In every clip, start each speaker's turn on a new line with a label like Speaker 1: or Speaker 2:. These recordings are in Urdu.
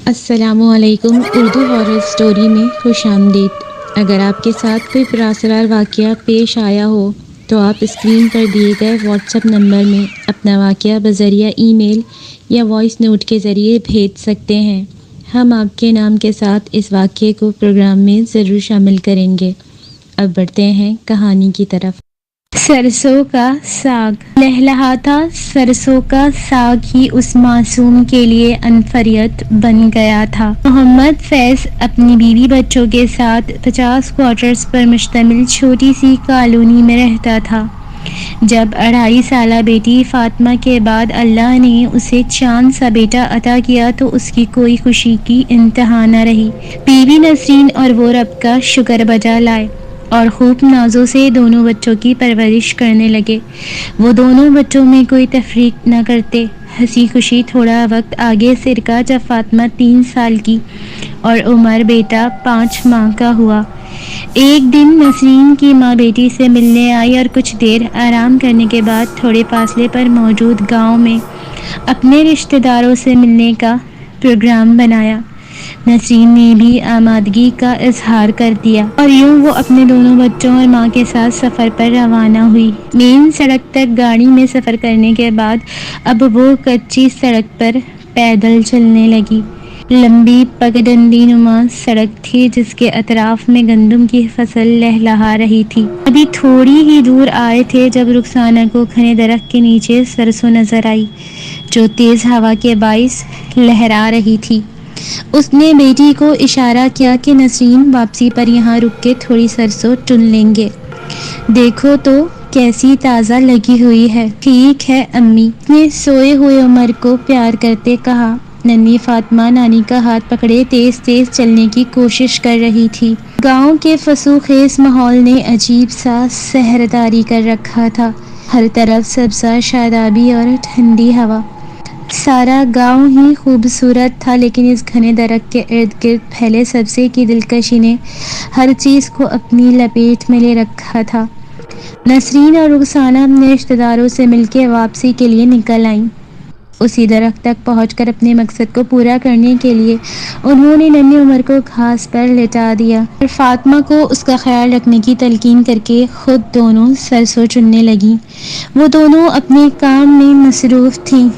Speaker 1: السلام علیکم، اردو ہارر سٹوری میں خوش آمدید۔ اگر آپ کے ساتھ کوئی پراسرار واقعہ پیش آیا ہو تو آپ اسکرین پر دیے گئے واٹس ایپ نمبر میں اپنا واقعہ بذریعہ ای میل یا وائس نوٹ کے ذریعے بھیج سکتے ہیں۔ ہم آپ کے نام کے ساتھ اس واقعے کو پروگرام میں ضرور شامل کریں گے۔ اب بڑھتے ہیں کہانی کی طرف۔ سرسوں کا ساگ۔ لہلہاتا سرسوں کا ساگ ہی اس معصوم کے لیے انفریت بن گیا تھا۔ محمد فیض اپنی بیوی بچوں کے ساتھ 50 کوارٹرز پر مشتمل چھوٹی سی کالونی میں رہتا تھا۔ جب 2.5 سالہ بیٹی فاطمہ کے بعد اللہ نے اسے چاند سا بیٹا عطا کیا تو اس کی کوئی خوشی کی انتہا نہ رہی۔ بیوی نسرین اور وہ رب کا شکر بجا لائے اور خوب نازوں سے دونوں بچوں کی پرورش کرنے لگے۔ وہ دونوں بچوں میں کوئی تفریق نہ کرتے۔ ہنسی خوشی تھوڑا وقت آگے سرکا جب فاطمہ 3 سال کی اور عمر بیٹا 5 ماہ کا ہوا۔ ایک دن نسرین کی ماں بیٹی سے ملنے آئی اور کچھ دیر آرام کرنے کے بعد تھوڑے فاصلے پر موجود گاؤں میں اپنے رشتہ داروں سے ملنے کا پروگرام بنایا۔ نسرین نے بھی آمادگی کا اظہار کر دیا اور یوں وہ اپنے دونوں بچوں اور ماں کے ساتھ سفر پر روانہ ہوئی۔ مین سڑک تک گاڑی میں سفر کرنے کے بعد اب وہ کچی سڑک پر پیدل چلنے لگی۔ لمبی پگڈنڈی نما سڑک تھی جس کے اطراف میں گندم کی فصل لہلہا رہی تھی۔ ابھی تھوڑی ہی دور آئے تھے جب رخسانہ کو گھنے درخت کے نیچے سرسوں نظر آئی جو تیز ہوا کے باعث لہرا رہی تھی۔ اس نے بیٹی کو اشارہ کیا کہ نسرین واپسی پر یہاں رک کے تھوڑی سرسوں چن لیں گے۔ دیکھو تو کیسی تازہ لگی ہوئی ہے۔ ٹھیک ہے امی نے سوئے ہوئے عمر کو پیار کرتے کہا۔ ننھی فاطمہ نانی کا ہاتھ پکڑے تیز تیز چلنے کی کوشش کر رہی تھی۔ گاؤں کے فسوں خیز ماحول نے عجیب سا سحرداری کر رکھا تھا۔ ہر طرف سبزہ شادابی اور ٹھنڈی ہوا۔ سارا گاؤں ہی خوبصورت تھا لیکن اس گھنے درخت کے ارد گرد پھیلے سبزے کی دلکشی نے ہر چیز کو اپنی لپیٹ میں لے رکھا تھا۔ نسرین اور رخسانہ اپنے رشتہ داروں سے مل کے واپسی کے لیے نکل آئیں۔ اسی درخت تک پہنچ کر اپنے مقصد کو پورا کرنے کے لیے انہوں نے ننھی عمر کو گھاس پر لٹا دیا اور فاطمہ کو اس کا خیال رکھنے کی تلقین کر کے خود دونوں سرسوں چننے لگیں۔ وہ دونوں اپنے کام میں مصروف تھیں۔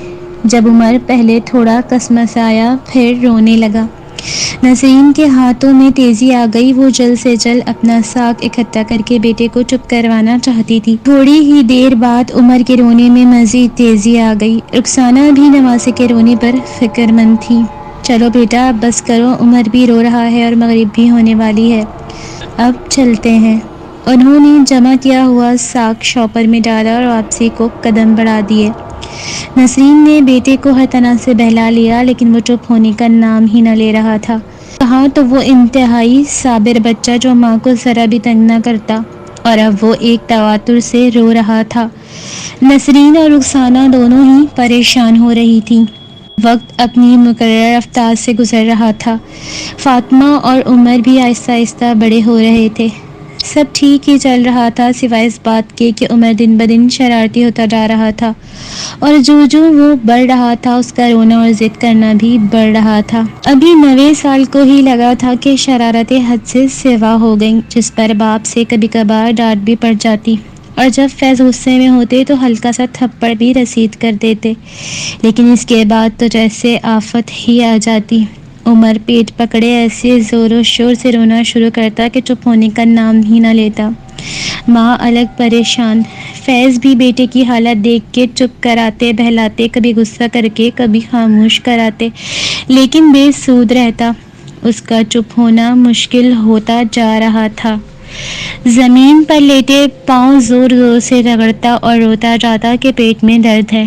Speaker 1: جب عمر پہلے تھوڑا کسمسایا پھر رونے لگا۔ نسرین کے ہاتھوں میں تیزی آ گئی۔ وہ جلد سے جلد اپنا ساگ اکٹھا کر کے بیٹے کو چپ کروانا چاہتی تھی۔ تھوڑی ہی دیر بعد عمر کے رونے میں مزید تیزی آ گئی۔ رخسانہ بھی نواسے کے رونے پر فکر مند تھی۔ چلو بیٹا اب بس کرو، عمر بھی رو رہا ہے اور مغرب بھی ہونے والی ہے، اب چلتے ہیں۔ انہوں نے جمع کیا ہوا ساگ شاپر میں ڈالا اور واپسی کو قدم بڑھا دیے۔ نسرین نے بیٹے کو ہر طرح سے بہلا لیا لیکن وہ چپ ہونے کا نام ہی نہ لے رہا تھا۔ کہاں تو وہ انتہائی صابر بچہ جو ماں کو ذرا بھی تنگ نہ کرتا اور اب وہ ایک تواتر سے رو رہا تھا۔ نسرین اور رخسانہ دونوں ہی پریشان ہو رہی تھیں۔ وقت اپنی مقررہ رفتار سے گزر رہا تھا۔ فاطمہ اور عمر بھی آہستہ آہستہ بڑے ہو رہے تھے۔ سب ٹھیک ہی چل رہا تھا سوائے اس بات کے کہ عمر دن بدن شرارتی ہوتا جا رہا تھا اور جو وہ بڑھ رہا تھا اس کا رونا اور ضد کرنا بھی بڑھ رہا تھا۔ ابھی 9 سال کو ہی لگا تھا کہ شرارتیں حد سے سوا ہو گئیں جس پر باپ سے کبھی کبھار ڈانٹ بھی پڑ جاتی اور جب فیض غصے میں ہوتے تو ہلکا سا تھپڑ بھی رسید کر دیتے، لیکن اس کے بعد تو جیسے آفت ہی آ جاتی۔ عمر پیٹ پکڑے ایسے زور و شور سے رونا شروع کرتا کہ چپ ہونے کا نام ہی نہ لیتا۔ ماں الگ پریشان۔ فیض بھی بیٹے کی حالت دیکھ کے چپ کراتے بہلاتے، کبھی غصہ کر کے کبھی خاموش کراتے، لیکن بے سود رہتا۔ اس کا چپ ہونا مشکل ہوتا جا رہا تھا۔ زمین پر لیٹے پاؤں زور زور سے رگڑتا اور روتا جاتا کہ پیٹ میں درد ہے۔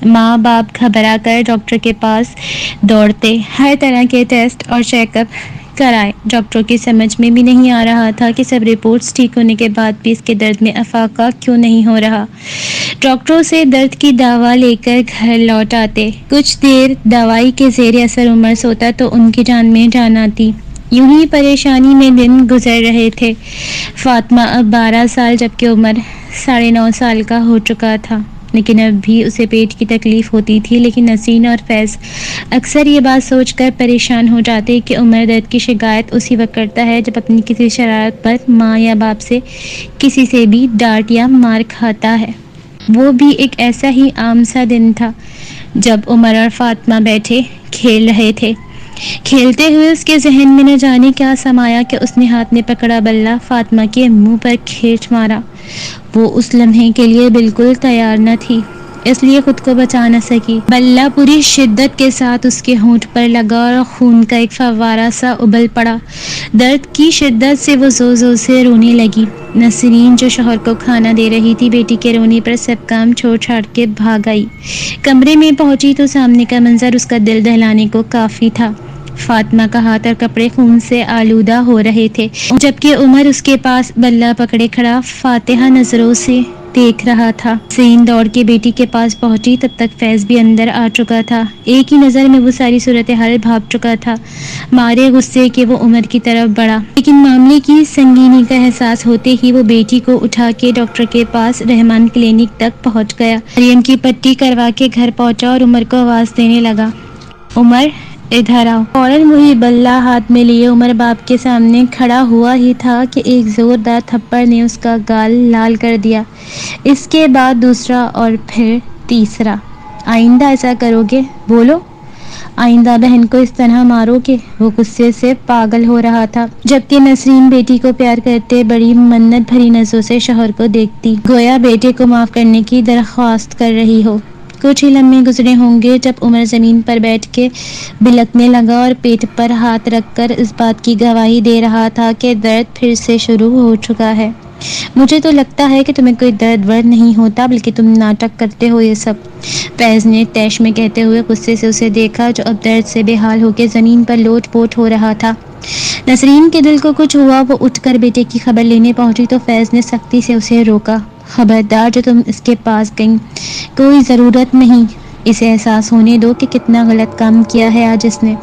Speaker 1: ماں باپ گھبرا کر ڈاکٹر کے پاس دوڑتے، ہر طرح کے ٹیسٹ اور چیک اپ کرائے۔ ڈاکٹر کی سمجھ میں بھی نہیں آ رہا تھا کہ سب رپورٹس ٹھیک ہونے کے بعد بھی اس کے درد میں افاقہ کیوں نہیں ہو رہا۔ ڈاکٹروں سے درد کی دوا لے کر گھر لوٹ آتے۔ کچھ دیر دوائی کے زیر اثر عمر سوتا تو ان کی جان میں جان آتی۔ یوں ہی پریشانی میں دن گزر رہے تھے۔ فاطمہ اب 12 سال جبکہ عمر 9.5 سال کا ہو چکا تھا۔ لیکن اب بھی اسے پیٹ کی تکلیف ہوتی تھی. لیکن نسرین اور فیض اکثر یہ بات سوچ کر پریشان ہو جاتے کہ عمر درد کی شکایت اسی وقت کرتا ہے جب اپنی کسی شرارت پر ماں یا باپ سے کسی سے بھی ڈانٹ یا مار کھاتا ہے. وہ بھی ایک ایسا ہی عام سا دن تھا جب عمر اور فاطمہ بیٹھے کھیل رہے تھے. کھیلتے ہوئے اس کے ذہن میں نہ جانے کیا سمایا کہ اس نے ہاتھ میں پکڑا بلہ فاطمہ کے منہ پر کھینچ مارا. وہ اس لمحے کے لیے بالکل تیار نہ تھی، اس لیے خود کو بچا نہ سکی. بلہ پوری شدت کے ساتھ اس کے ہونٹ پر لگا اور خون کا ایک فوارہ سا ابل پڑا. درد کی شدت سے وہ زور زور سے رونے لگی. نسرین جو شوہر کو کھانا دے رہی تھی بیٹی کے رونے پر سب کام چھوڑ چھاڑ کے بھاگ آئی. کمرے میں پہنچی تو سامنے کا منظر اس کا دل دہلانے کو کافی تھا. فاطمہ کا ہاتھ اور کپڑے خون سے آلودہ ہو رہے تھے جبکہ عمر اس کے پاس بلہ پکڑے کھڑا فاتحہ نظروں سے دیکھ رہا تھا. نسرین دوڑ کے بیٹی کے پاس پہنچی. تب تک فیض بھی اندر آ چکا تھا. ایک ہی نظر میں وہ ساری صورتحال بھاپ چکا تھا. مارے غصے کے وہ عمر کی طرف بڑھا لیکن معاملے کی سنگینی کا احساس ہوتے ہی وہ بیٹی کو اٹھا کے ڈاکٹر کے پاس رحمان کلینک تک پہنچ گیا. مریم کی پٹی کروا کے گھر پہنچا اور عمر کو آواز دینے لگا، عمر ادھر آؤ. فوراً وہی بلہ ہاتھ میں لیے عمر باپ کے سامنے کھڑا ہوا ہی تھا کہ ایک زوردار تھپڑ نے اس کا گال لال کر دیا. اس کے بعد دوسرا اور پھر تیسرا. آئندہ ایسا کرو گے؟ بولو، آئندہ بہن کو اس طرح مارو گے؟ وہ غصے سے پاگل ہو رہا تھا جبکہ نسرین بیٹی کو پیار کرتے بڑی منت بھری نظروں سے شوہر کو دیکھتی گویا بیٹے کو معاف کرنے کی درخواست کر رہی ہو. کچھ ہی لمحے گزرے ہوں گے جب عمر زمین پر بیٹھ کے بلکنے لگا اور پیٹ پر ہاتھ رکھ کر اس بات کی گواہی دے رہا تھا کہ درد پھر سے شروع ہو چکا ہے. مجھے تو لگتا ہے کہ تمہیں کوئی درد ورد نہیں ہوتا بلکہ تم ناٹک کرتے ہو یہ سب. فیض نے طیش میں کہتے ہوئے غصے سے اسے دیکھا جو اب درد سے بے حال ہو کے زمین پر لوٹ پوٹ ہو رہا تھا. نسرین کے دل کو کچھ ہوا. وہ اٹھ کر بیٹے کی خبر لینے پہنچی تو فیض نے سختی سے اسے روکا. خبردار جو تم اس کے پاس گئیں، کوئی ضرورت نہیں. اسے احساس ہونے دو کہ کتنا غلط کام کیا ہے آج اس نے.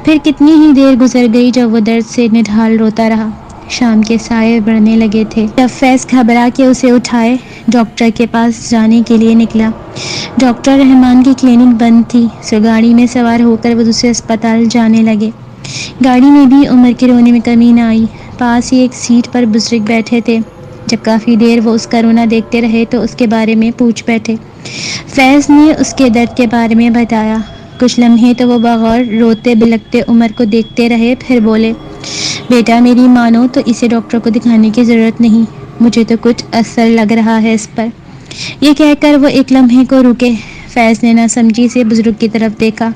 Speaker 1: پھر کتنی ہی دیر گزر گئی جب وہ درد سے نڈھال روتا رہا. شام کے سائے بڑھنے لگے تھے جب فیض گھبرا کے اسے اٹھائے ڈاکٹر کے پاس جانے کے لیے نکلا. ڈاکٹر رحمان کی کلینک بند تھی سو گاڑی میں سوار ہو کر وہ دوسرے اسپتال جانے لگے. گاڑی میں بھی عمر کے رونے میں کمی نہ آئی. پاس ہی ایک سیٹ پر بزرگ بیٹھے تھے. جب کافی دیر وہ اس کا رونا دیکھتے رہے تو اس کے بارے میں پوچھ بیٹھے. فیض نے اس کے درد کے بارے میں بتایا. کچھ لمحے تو وہ بغور روتے بلکتے عمر کو دیکھتے رہے پھر بولے، بیٹا میری مانو تو اسے ڈاکٹر کو دکھانے کی ضرورت نہیں. مجھے تو کچھ اثر لگ رہا ہے اس پر. یہ کہہ کر وہ ایک لمحے کو رکے. فیض نے نہ سمجھی سے بزرگ کی طرف دیکھا.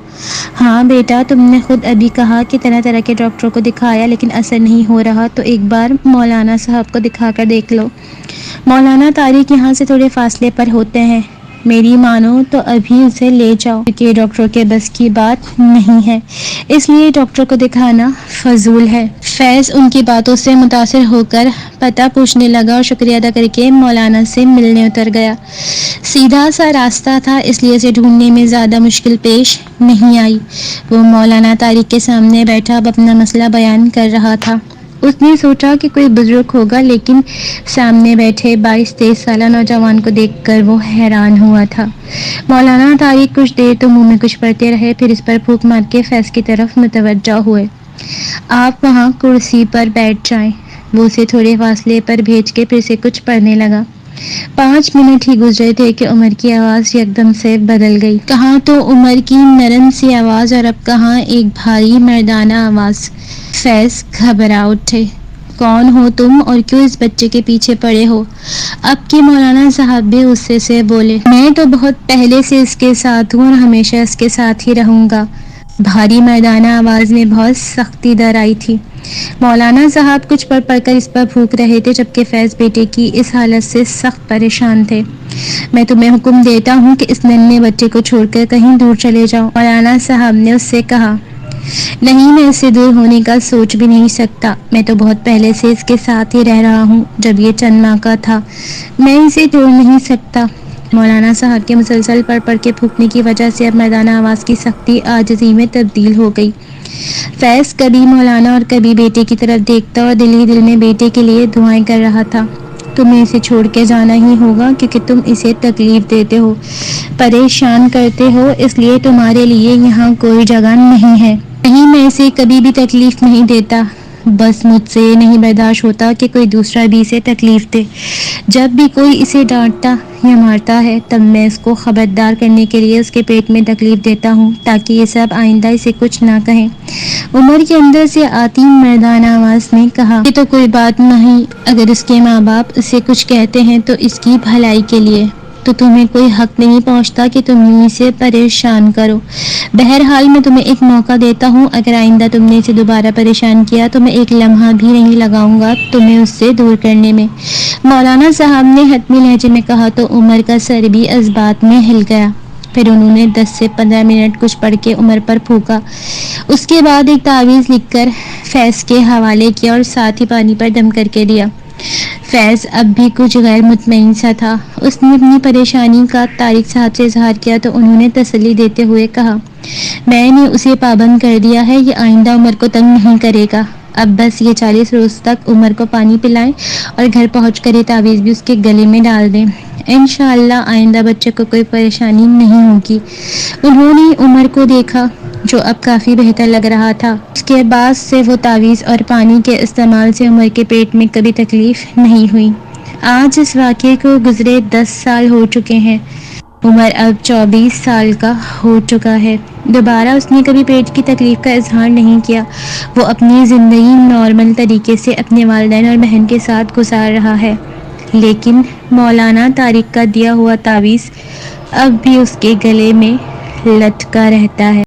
Speaker 1: ہاں بیٹا، تم نے خود ابھی کہا کہ طرح طرح کے ڈاکٹروں کو دکھایا لیکن اثر نہیں ہو رہا تو ایک بار مولانا صاحب کو دکھا کر دیکھ لو. مولانا طارق یہاں سے تھوڑے فاصلے پر ہوتے ہیں. میری مانو تو ابھی اسے لے جاؤ کیونکہ ڈاکٹر کے بس کی بات نہیں ہے، اس لیے ڈاکٹر کو دکھانا فضول ہے. فیض ان کی باتوں سے متاثر ہو کر پتہ پوچھنے لگا اور شکریہ ادا کر کے مولانا سے ملنے اتر گیا. سیدھا سا راستہ تھا اس لیے اسے ڈھونڈنے میں زیادہ مشکل پیش نہیں آئی. وہ مولانا طارق کے سامنے بیٹھا اب اپنا مسئلہ بیان کر رہا تھا. اس نے سوچا کہ کوئی بزرگ ہوگا لیکن سامنے بیٹھے 22-23 سالہ نوجوان کو دیکھ کر وہ حیران ہوا تھا. مولانا طارق کچھ دیر تو منہ میں کچھ پڑھتے رہے پھر اس پر پھونک مار کے فیض کی طرف متوجہ ہوئے. آپ وہاں کرسی پر بیٹھ جائیں. وہ اسے تھوڑے فاصلے پر بھیج کے پھر سے کچھ پڑھنے لگا. 5 منٹ ہی گزرے تھے کہ عمر کی آواز یکدم سے بدل گئی. کہاں تو عمر کی نرم سی آواز اور اب کہاں ایک بھاری مردانہ آواز. فیض گھبرا اٹھے. کون ہو تم اور کیوں اس بچے کے پیچھے پڑے ہو؟ اب کے مولانا صاحب بھی غصے سے بولے. میں تو بہت پہلے سے اس کے ساتھ ہوں اور ہمیشہ اس کے ساتھ ہی رہوں گا. بھاری مردانہ آواز میں بہت سختی در آئی تھی. مولانا صاحب کچھ پڑھ پڑھ کر اس پر پھونک رہے تھے جبکہ فیض بیٹے کی اس حالت سے سخت پریشان تھے. میں تمہیں حکم دیتا ہوں کہ اس ننھے بچے کو چھوڑ کر کہیں دور چلے جاؤ. مولانا صاحب نے اس سے کہا. نہیں، میں اس سے دور ہونے کا سوچ بھی نہیں سکتا. میں تو بہت پہلے سے اس کے ساتھ ہی رہ رہا ہوں. جب یہ چند ماہ کا تھا میں اسے چھوڑ نہیں سکتا. مولانا صاحب کے مسلسل پڑھ پڑھ کے پھونکنے کی وجہ سے اب مردانہ آواز کی سختی عاجزی میں تبدیل ہو گئی. فیض کبھی مولانا اور کبھی بیٹے کی طرف دیکھتا اور دل ہی دل میں بیٹے کے لیے دعائیں کر رہا تھا. تمہیں اسے چھوڑ کے جانا ہی ہوگا کیونکہ تم اسے تکلیف دیتے ہو، پریشان کرتے ہو، اس لیے تمہارے لیے یہاں کوئی جگہ نہیں ہے۔ نہیں، میں اسے کبھی بھی تکلیف نہیں دیتا، بس مجھ سے یہ نہیں برداشت ہوتا کہ کوئی دوسرا بھی اسے تکلیف دے۔ جب بھی کوئی اسے ڈانٹتا یا مارتا ہے تب میں اس کو خبردار کرنے کے لیے اس کے پیٹ میں تکلیف دیتا ہوں تاکہ یہ سب آئندہ اسے کچھ نہ کہیں۔ عمر کے اندر سے آتی مردانہ آواز نے کہا، یہ تو کوئی بات نہیں، اگر اس کے ماں باپ اسے کچھ کہتے ہیں تو اس کی بھلائی کے لیے، تو تمہیں کوئی حق نہیں پہنچتا کہ تم یوں اسے پریشان کرو۔ بہرحال میں تمہیں ایک موقع دیتا ہوں، اگر آئندہ تم نے اسے دوبارہ پریشان کیا تو میں ایک لمحہ بھی نہیں لگاؤں گا تمہیں اس سے دور کرنے میں۔ مولانا صاحب نے حتمی لہجے میں کہا تو عمر کا سر بھی اس بات میں ہل گیا۔ پھر انہوں نے 10 سے 15 منٹ کچھ پڑھ کے عمر پر پھونکا، اس کے بعد ایک تعویذ لکھ کر فیض کے حوالے کیا اور ساتھ ہی پانی پر دم کر کے دیا۔ فیض اب بھی کچھ غیر مطمئن سا تھا، اس نے اپنی پریشانی کا طارق صاحب سے اظہار کیا تو انہوں نے تسلی دیتے ہوئے کہا، میں نے اسے پابند کر دیا ہے، یہ آئندہ عمر کو تنگ نہیں کرے گا، اب بس یہ 40 روز تک عمر کو پانی پلائیں اور گھر پہنچ کر یہ تعویذ بھی اس کے گلے میں ڈال دیں، انشاءاللہ آئندہ بچے کو کوئی پریشانی نہیں ہوگی۔ انہوں نے عمر کو دیکھا جو اب کافی بہتر لگ رہا تھا، اس کے بعد سے وہ تعویذ اور پانی کے استعمال سے عمر کے پیٹ میں کبھی تکلیف نہیں ہوئی۔ آج اس واقعے کو گزرے 10 سال ہو چکے ہیں، عمر اب 24 سال کا ہو چکا ہے۔ دوبارہ اس نے کبھی پیٹ کی تکلیف کا اظہار نہیں کیا، وہ اپنی زندگی نارمل طریقے سے اپنے والدین اور بہن کے ساتھ گزار رہا ہے، لیکن مولانا طارق کا دیا ہوا تعویذ اب بھی اس کے گلے میں لٹکا رہتا ہے۔